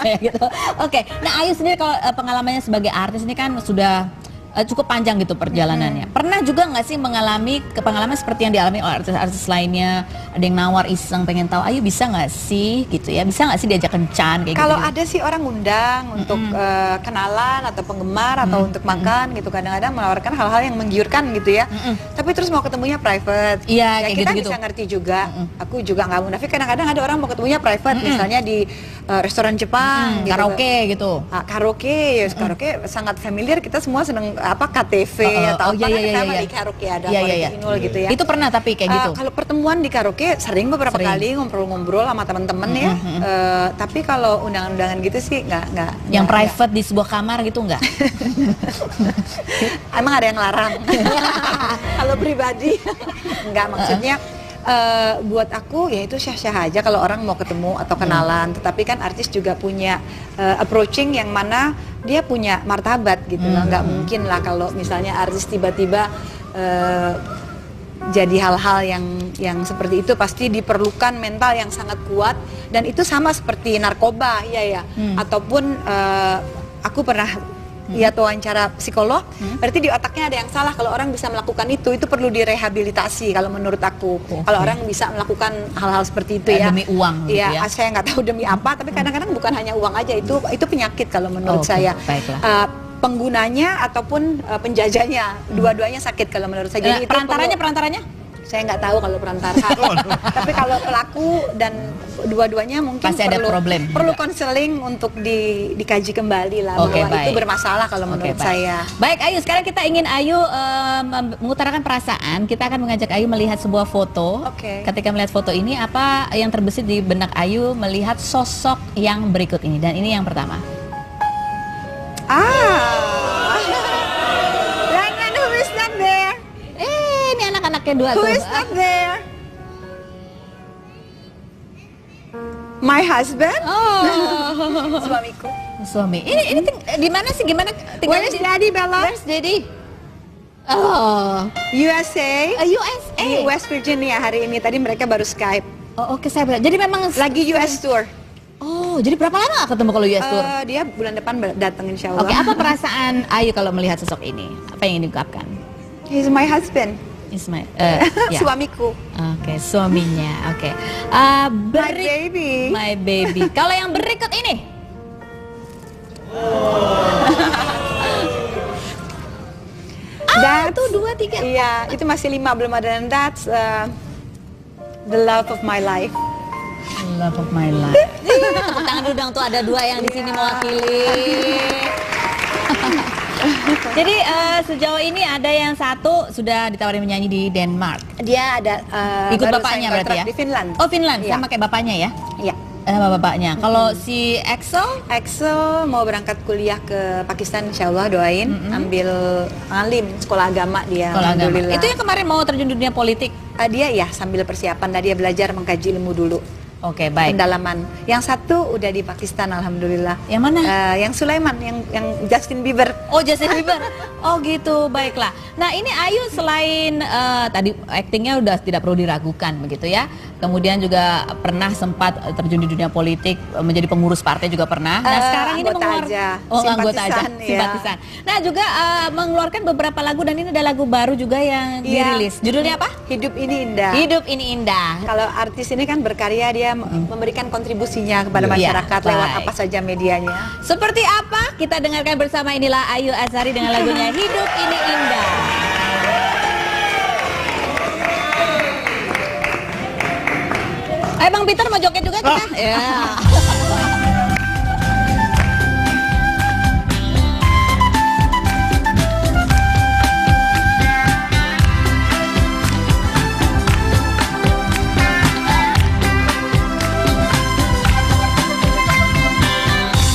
kayak gitu. Oke, nah Ayu sendiri kalau pengalamannya sebagai artis ini kan sudah cukup panjang gitu perjalanannya. Pernah juga nggak sih mengalami pengalaman seperti yang dialami oleh artis-artis lainnya? Ada yang nawar iseng pengen tahu, Ayu bisa nggak sih gitu ya? Bisa nggak sih diajak kencan kayak Kalau gitu? ada sih orang undang untuk kenalan atau penggemar atau untuk makan gitu, kadang-kadang menawarkan hal-hal yang menggiurkan gitu ya. Tapi terus mau ketemunya private. Iya, ya, kayak kita gitu-gitu. bisa ngerti juga. Aku juga nggak munafik. Kadang-kadang ada orang mau ketemunya private, misalnya di restoran Jepang, gitu. Karaoke gitu. Karaoke, ya karaoke sangat familiar. Kita semua seneng KTV atau apa kan sama di karaoke ada Inul gitu ya. Itu pernah tapi kayak gitu. Kalau pertemuan di karaoke sering beberapa kali ngobrol-ngobrol sama teman-teman ya. Tapi kalau undangan-undangan gitu sih nggak. Yang private di sebuah kamar gitu nggak? Emang ada yang larang? Kalau pribadi nggak, maksudnya buat aku ya itu syah-syah aja kalau orang mau ketemu atau kenalan. Tetapi kan artis juga punya approaching yang mana dia punya martabat gitu loh. Nggak mungkin lah kalau misalnya artis tiba-tiba jadi hal-hal yang seperti itu pasti diperlukan mental yang sangat kuat, dan itu sama seperti narkoba ya. Ataupun aku pernah lihat wawancara psikolog, berarti di otaknya ada yang salah kalau orang bisa melakukan itu perlu direhabilitasi kalau menurut aku. Kalau orang bisa melakukan hal-hal seperti itu ya Demi uang gitu ya. Saya nggak tahu demi apa, tapi kadang-kadang bukan hanya uang aja, itu penyakit kalau menurut saya. Baiklah. Penggunanya ataupun penjajahnya, dua-duanya sakit kalau menurut saya. Jadi itu Perantaranya? saya nggak tahu kalau perantara. Tapi kalau pelaku dan dua-duanya mungkin pasti ada problem. perlu konseling untuk dikaji kembali lah, bahwa itu bermasalah kalau menurut saya. Baik Ayu, sekarang kita ingin Ayu mengutarakan perasaan. Kita akan mengajak Ayu melihat sebuah foto. Ketika melihat foto ini, apa yang terbesit di benak Ayu melihat sosok yang berikut ini? Dan ini yang pertama. Jangan, who is not there? Ini anak-anaknya dua Who tuh. is not there? My husband? Suamiku. Suami. Ini di mana sih? Gimana tinggal Where's Daddy, Bella? Where's Daddy? Oh, USA. USA. Di West Virginia hari ini. Tadi mereka baru Skype. Oh, oke, saya bilang. Jadi memang Lagi US tour. Oh, jadi berapa lama ketemu kalau US tour? Dia bulan depan datang insya Allah. Oke, apa perasaan Ayu kalau melihat sosok ini? Apa yang ingin diungkapkan? He's my husband. Ismail, Suamiku. Oke, suaminya. Oke. My baby. My baby. Kalau yang berikut ini. That's, tuh 2, 3. Iya, itu masih 5, belum ada. Dan that's the love of my life. Love of my life. Tepuk tangan dulu dong, tuh ada 2 yang di sini mewakili. Jadi sejauh ini ada yang satu sudah ditawarin menyanyi di Denmark. Dia ada Ikut baru bapaknya sign berarti kontrak ya? di Finland. Oh, Finland, Iya. sama kayak bapaknya ya? Iya. Bapak-bapaknya. Kalau si Axel? Axel mau berangkat kuliah ke Pakistan, insya Allah doain. Ambil alim, sekolah agama dia. Sekolah agama. Alhamdulillah. Itu yang kemarin mau terjun di dunia politik? Dia ya sambil persiapan, dia belajar mengkaji ilmu dulu. Oke, baik. Pendalaman. Yang satu udah di Pakistan, alhamdulillah. Yang mana? Yang Sulaiman, yang Justin Bieber. Oh, Justin Bieber. Oh gitu, baiklah. Nah ini Ayu selain tadi aktingnya udah tidak perlu diragukan begitu ya. Kemudian juga pernah sempat terjun di dunia politik, menjadi pengurus partai juga pernah. Nah sekarang ini anggota aja, simpatisan. Nah juga mengeluarkan beberapa lagu dan ini ada lagu baru juga yang dirilis. Judulnya apa? Hidup Ini Indah. Hidup Ini Indah. Kalau artis ini kan berkarya, dia memberikan kontribusinya kepada masyarakat lewat apa saja medianya. Seperti apa? Kita dengarkan bersama, inilah Ayu Azhari dengan lagunya Hidup Ini Indah. Bang Peter mau joget juga kita? Ya.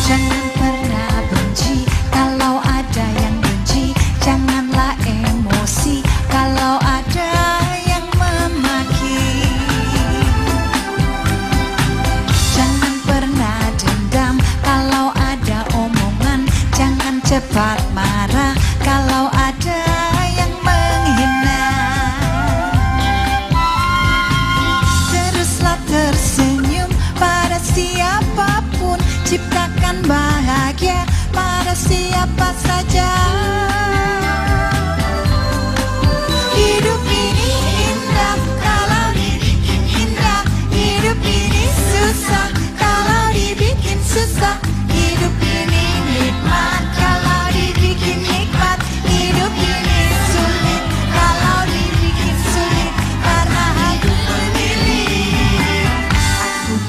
Jangan pernah benci kalau ada yang benci. Janganlah emosi kalau ada yang memaki. Jangan pernah dendam kalau ada omongan. Jangan cepat marah kalau ada yang menghina. Teruslah tersenyum pada siapapun. Ciptakan bahagia pada siapa saja. Hidup ini indah kalau dibikin indah. Hidup ini susah kalau dibikin susah. Hidup ini nikmat kalau dibikin nikmat. Hidup ini sulit kalau dibikin sulit. Karena aku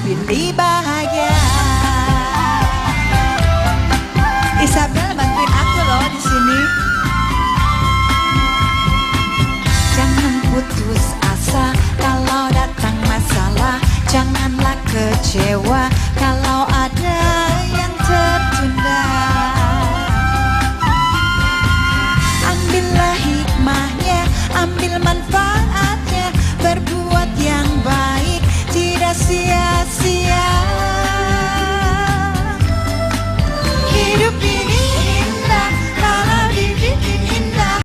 pilih bahagia. Isabel bantuin aku loh di sini. Jangan putus asa kalau datang masalah. Janganlah kecewa kalau ada yang tertunda. Ambillah hikmahnya, ambil manfaatnya. Berbuat yang baik, tidak sia-sia. Hidup ini indah kalau dibikin indah.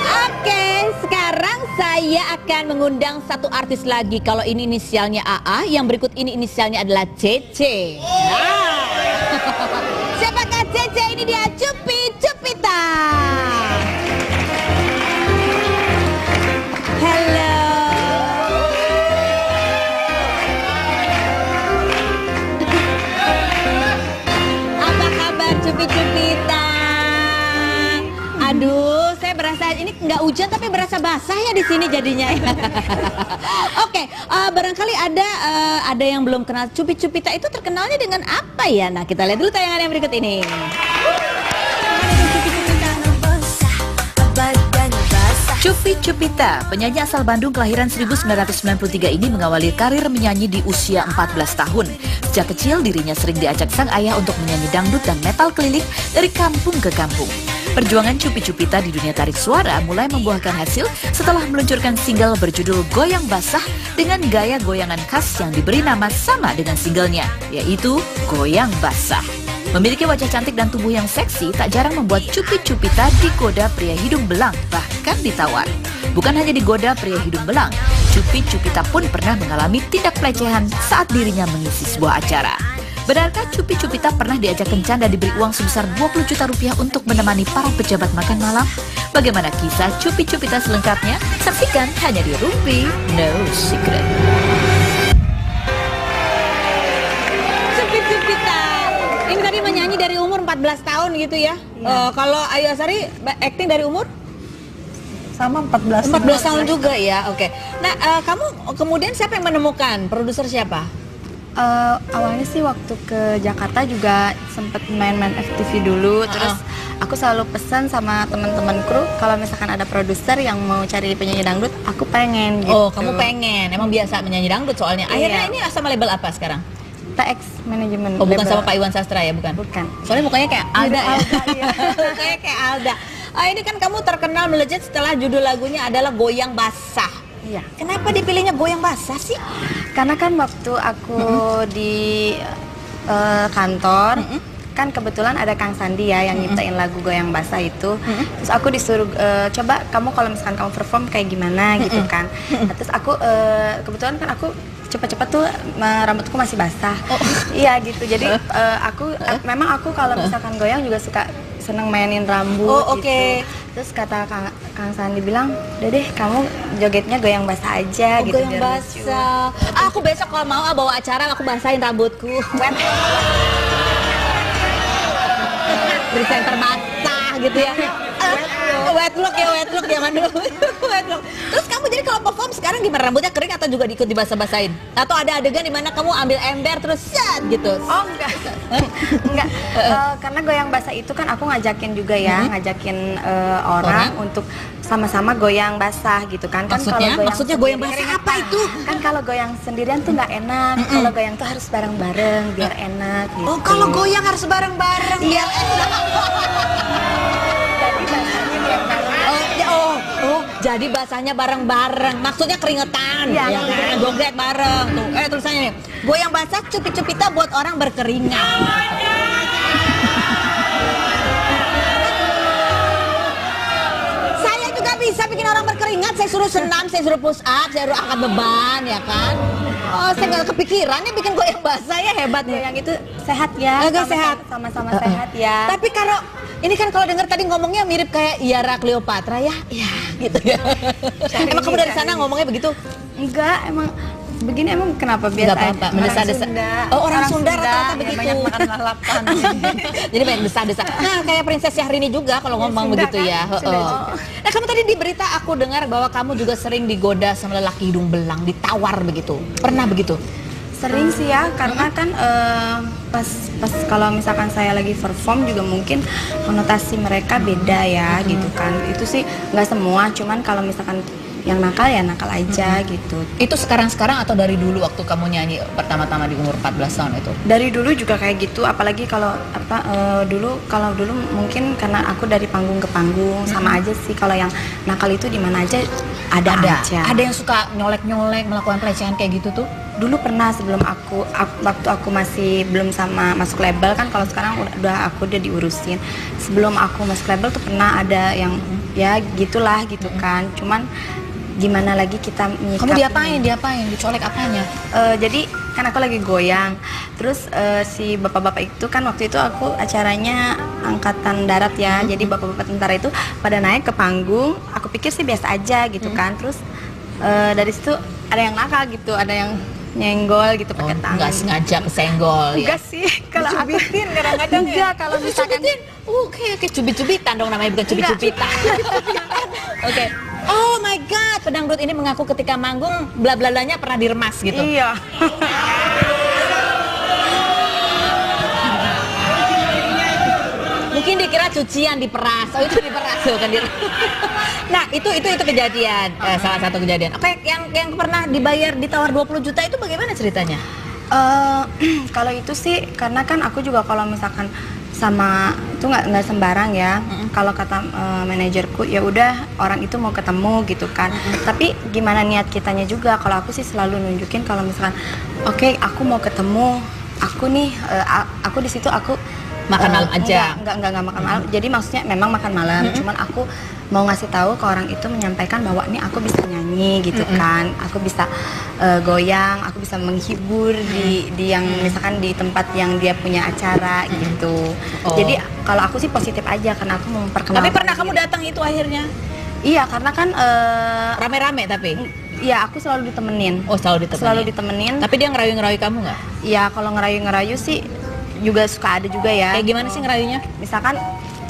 Oke, sekarang saya akan mengundang satu artis lagi. Kalau ini inisialnya AA, yang berikut ini inisialnya adalah CC. Nah. Siapakah CC? Ini dia Cupi Cupita. Halo. Apa kabar Cupi Cupita? Aduh, saya berasa ini nggak hujan tapi berasa basah ya di sini jadinya. Oke, barangkali ada yang belum kenal Cupi Cupita itu terkenalnya dengan apa ya? Nah, kita lihat dulu tayangan yang berikut ini. Cupi Cupita, penyanyi asal Bandung kelahiran 1993 ini mengawali karir menyanyi di usia 14 tahun. Sejak kecil dirinya sering diajak sang ayah untuk menyanyi dangdut dan metal keliling dari kampung ke kampung. Perjuangan Cupi Cupita di dunia tarik suara mulai membuahkan hasil setelah meluncurkan single berjudul Goyang Basah dengan gaya goyangan khas yang diberi nama sama dengan singlenya, yaitu Goyang Basah. Memiliki wajah cantik dan tubuh yang seksi, tak jarang membuat Cupi Cupita digoda pria hidung belang, bahkan ditawar. Bukan hanya digoda pria hidung belang, Cupi Cupita pun pernah mengalami tindak pelecehan saat dirinya mengisi sebuah acara. Benarkah Cupi Cupita pernah diajak kencan dan diberi uang sebesar 20 juta rupiah untuk menemani para pejabat makan malam? Bagaimana kisah Cupi Cupita selengkapnya? Saksikan hanya di Rumpi No Secret. Cupi Cupita. Ini tadi menyanyi dari umur 14 tahun gitu ya. Kalau Ayu Azhari acting dari umur? Sama 14 14 tahun juga ya. Oke. Nah, kamu kemudian siapa yang menemukan? Produser siapa? Awalnya sih waktu ke Jakarta juga sempet main-main FTV dulu, terus aku selalu pesan sama teman-teman kru kalau misalkan ada produser yang mau cari penyanyi dangdut, aku pengen gitu. Oh, kamu pengen? Emang biasa menyanyi dangdut soalnya. Akhirnya ini sama label apa sekarang? TX Manajemen. Oh, bukan label. sama Pak Iwan Sastra ya, bukan? Bukan. Soalnya mukanya kayak Alda ya. Iya. Mukanya kayak Alda. Ini kan kamu terkenal melejit setelah judul lagunya adalah Goyang Basah. Iya. Kenapa dipilihnya Goyang Basah sih? Karena kan waktu aku di kantor, kan kebetulan ada Kang Sandi ya yang nyiptain lagu Goyang Basah itu. Terus aku disuruh coba kamu kalau misalkan kamu perform kayak gimana gitu kan. Nah, terus aku kebetulan kan aku cepet-cepet tuh rambutku masih basah. Iya gitu. Jadi memang aku kalau misalkan goyang juga suka seneng mainin rambut gitu. Terus kata Kang Sandi bilang, udah deh kamu jogetnya goyang basah aja gitu. Goyang basah. Aku besok kalau mau bawa acara aku basahin rambutku. Presenter basah gitu ya. Wet look zaman dulu. Wet look. Terus kamu jadi kalau perform sekarang gimana? Rambutnya kering atau juga ikut dibasah-basahin? Atau ada adegan di mana kamu ambil ember terus set gitu? Oh enggak. Enggak. Karena goyang basah itu kan aku ngajakin juga ya, ngajakin orang untuk sama-sama goyang basah gitu kan. Maksudnya goyang basah apa itu? Kan kalau goyang sendirian tuh nggak enak. Kalau goyang tuh harus bareng-bareng biar enak gitu. Oh, kalau goyang harus bareng-bareng biar enak. Jadi basahnya biar bareng. Jadi basahnya bareng-bareng. Maksudnya keringetan. Ya kan? Joget bareng. Tuh, tulisannya nih. Goyang basah cupit-cupita buat orang berkeringat. Saya juga bisa bikin orang berkeringat. Saya suruh senam, saya suruh push up, saya suruh angkat beban, ya kan? Oh, saya nggak kepikiran nih bikin goyang basah ya, hebat nih. Goyang itu sehat ya. Sehat. Sama-sama sehat ya. Tapi kalau ini kan kalau dengar tadi ngomongnya mirip kayak Yara Cleopatra ya, gitu ya. Emang kamu dari sana ngomongnya begitu? Enggak, emang begini emang kenapa biasa? Enggak apa-apa, mendesa-desa. Oh, orang Sunda rata-rata begitu. Banyak makan lalapan. Jadi banyak desa-desa. Nah, kayak Princess Syahrini juga kalau ngomong Sunda begitu kan? ya. Nah, kamu tadi di berita aku dengar bahwa kamu juga sering digoda sama lelaki hidung belang, ditawar begitu. Pernah begitu? Sering sih ya, karena kan pas kalau misalkan saya lagi perform juga mungkin konotasi mereka beda ya gitu kan. Itu sih nggak semua, cuman kalau misalkan yang nakal ya nakal aja gitu. Itu sekarang-sekarang atau dari dulu waktu kamu nyanyi pertama-tama di umur 14 tahun itu? Dari dulu juga kayak gitu, apalagi kalau dulu mungkin karena aku dari panggung ke panggung sama aja sih. Kalau yang nakal itu di mana aja ada aja. Ada yang suka nyolek-nyolek melakukan pelecehan kayak gitu tuh? Dulu pernah sebelum waktu aku masih belum sama masuk label kan, kalau sekarang udah diurusin. Sebelum aku masuk label tuh pernah ada yang ya gitulah gitu kan. Cuman gimana lagi kita menyikapinya. Kamu diapain? Dicolek apanya? Jadi kan aku lagi goyang. Terus si bapak-bapak itu kan waktu itu aku acaranya angkatan darat ya. Jadi bapak-bapak tentara itu pada naik ke panggung. Aku pikir sih biasa aja gitu kan. Terus dari situ ada yang nakal gitu, ada yang nyenggol gitu pakai tangan. Enggak sengaja kesenggol ya? Enggak sih, kalau aku kadang-kadang enggak, kalau misalkan Oke, cubit-cubitan dong namanya, bukan cubit-cubitan. Oke. Oh my god, pedangdut ini mengaku ketika manggung bla-blalanya pernah diremas gitu. Iya. Mungkin dikira cucian diperas. Oh, itu diperas tuh kan. Nah, itu kejadian, salah satu kejadian. Oke, yang pernah ditawar 20 juta itu bagaimana ceritanya? Kalau itu sih karena kan aku juga kalau misalkan sama itu nggak sembarang ya. Kalau kata manajerku ya udah orang itu mau ketemu gitu kan. Tapi gimana niat kitanya juga. Kalau aku sih selalu nunjukin kalau misalkan oke, aku mau ketemu, aku nih aku di situ aku makan malam aja. Enggak makan malam. Jadi maksudnya memang makan malam, cuman aku mau ngasih tahu ke orang itu, menyampaikan bahwa ini aku bisa nyanyi gitu kan. Aku bisa goyang, aku bisa menghibur di yang misalkan di tempat yang dia punya acara gitu. Jadi kalau aku sih positif aja karena aku mau memperkenalkan. Tapi pernah kamu datang itu akhirnya? Iya, karena kan rame-rame tapi. Iya, aku selalu ditemenin. Oh, selalu ditemenin. Selalu ditemenin. Tapi dia ngerayu-ngerayu kamu nggak? Iya, kalau ngerayu-ngerayu sih juga suka ada juga ya. Kayak gimana sih ngerayunya? Misalkan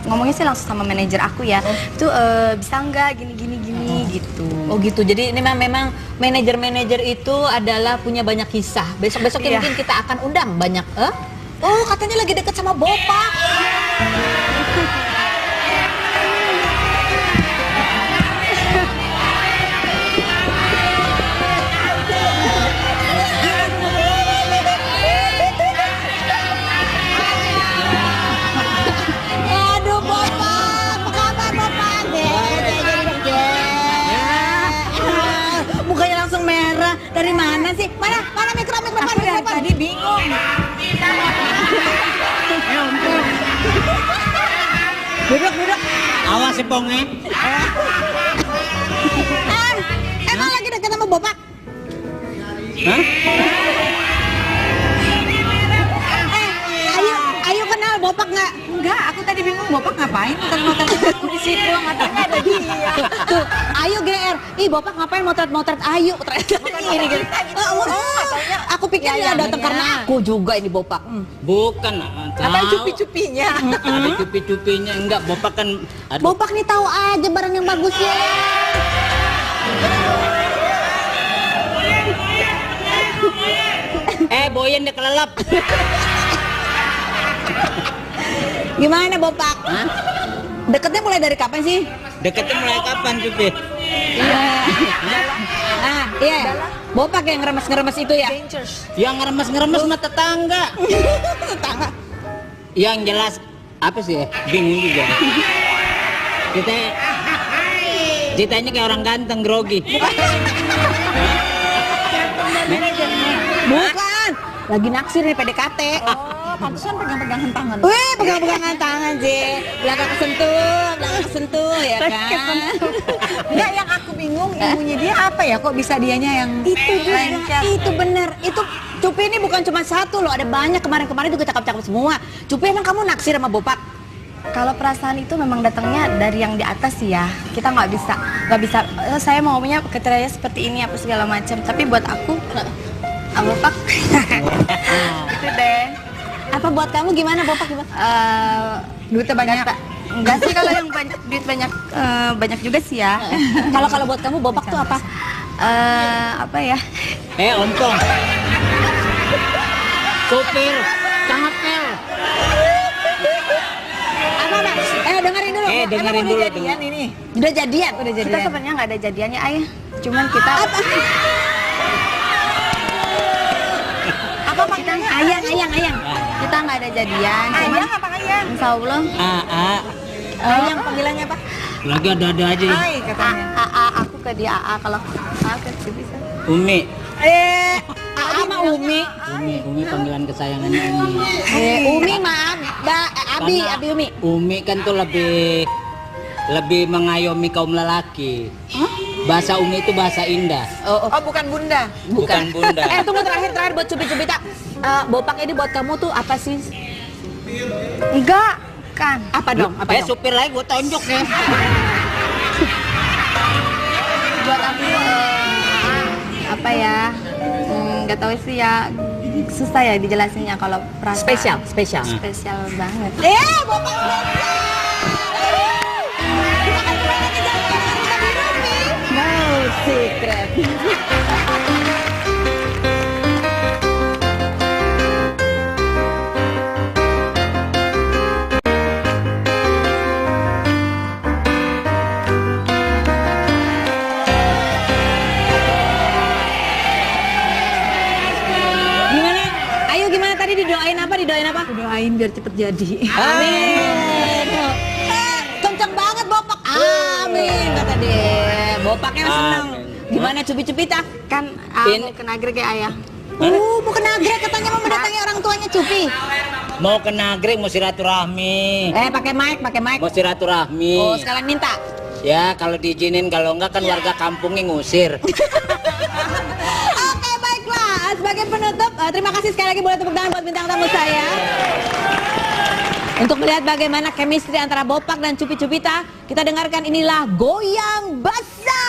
ngomongnya sih langsung sama manajer aku ya. Itu bisa nggak gini gitu. Oh gitu. Jadi ini memang manajer-manajer itu adalah punya banyak kisah. Besok-besok Iya. mungkin kita akan undang banyak. Oh katanya lagi deket sama Bopak. Aduh Bopak, apa kabar Bopak? Mukanya langsung merah. Dari mana sih? Mana mikrofon? Tadi bingung. Duduk. Awas si Ponge. Emang lagi deket sama Bopak? Hah? Ayo kenal Bopak nggak? Enggak, aku tadi bingung Bopak ngapain motret-motret aku di situ, katanya ada dia. Tuh, Ayu GR. Ih, Bopak ngapain motret-motret Ayu? Ternyata ini gitu. Aku pikir dia datang karena aku juga ini Bopak. Bukan. Apa cupi-cupinya? Ada cupi-cupinya. Enggak, Bopak kan. Aduh. Bopak nih tahu aja barang yang bagus ya. Boyen dia kelelap. Gimana Bopak? Hah? Deketnya mulai dari kapan sih? Deketnya mulai kapan, Cupi? Iya. Bopak yang ngeremes-ngeremes itu ya? Yang ngeremes-ngeremes mah tetangga. Tetangga. Yang jelas apa sih? Bingung juga. Ceritanya kayak orang ganteng grogi. Bukan. Lagi naksir nih PDKT. Pantesan pegang-pegangan tangan. Wih, pegang-pegangan tangan sih. Belakang kesentuh ya kan? Enggak, yang aku bingung ilmunya dia apa ya? Kok bisa dianya yang Itu juga, lancar? itu bener. Itu Cupi ini bukan cuma satu loh, ada banyak kemarin-kemarin juga cakep-cakep semua. Cupi emang kamu naksir sama Bopak? Kalau perasaan itu memang datangnya dari yang di atas sih ya. Kita nggak bisa. Saya maunya kriteria seperti ini apa segala macam. Tapi buat aku, Bopak, itu deh. Apa buat kamu gimana Bopak gimana? Duitnya banyak. Enggak sih kalau yang duit banyak banyak juga sih ya. Kalau buat kamu Bopak tuh apa? Apa ya? Ontong. Supir, cangkel. Apa? Dengerin dulu. Dengerin dulu. Jadian ini. Udah jadian? Kita sebenarnya nggak ada jadiannya, Ayah. Cuman kita Apa panggilnya? Ayang. kita nggak ada jadian. Cuman Ayang apa ayang? Insya Allah. Ayang panggilannya apa? Lagi ada aja. Ay katanya. Aku ke dia AA kalau ke si bisa. Umi. Sama Umi. Umi panggilan kesayangannya Umi. Umi maaf, Abi Umi. Umi kan tuh lebih mengayomi kaum lelaki. Bahasa Umi itu bahasa indah. Oh, bukan bunda. Bukan bunda. Tunggu terakhir buat Cupi-Cupi tak. Bopak ini buat kamu tuh apa sih? Enggak, kan. Apa dong? Supir lagi gue tonjok ya. Buat aku apa ya? Nggak tahu sih ya. Susah ya dijelasinnya kalau perasaan. Spesial. Spesial banget. Bopak No secret. Gimana tadi didoain apa? Doain biar cepet jadi. Amin. Kenceng banget Bopak. Amin kata dia. Bopaknya seneng. Gimana Cupi-Cupi tak? Kan mau ke Nagreg ya, Ayah. Mau ke Nagreg katanya mau mendatangi orang tuanya Cupi. Mau ke Nagreg mau silaturahmi. Pakai mic. Mau silaturahmi. Oh, sekalian minta. Ya kalau diizinin, kalau enggak kan warga kampungnya ngusir. Oke, baiklah. Sebagai penutup, terima kasih sekali lagi, boleh tepuk tangan buat bintang tamu saya. Untuk melihat bagaimana chemistry antara Bopak dan Cupi-Cupita, kita dengarkan inilah Goyang Basah.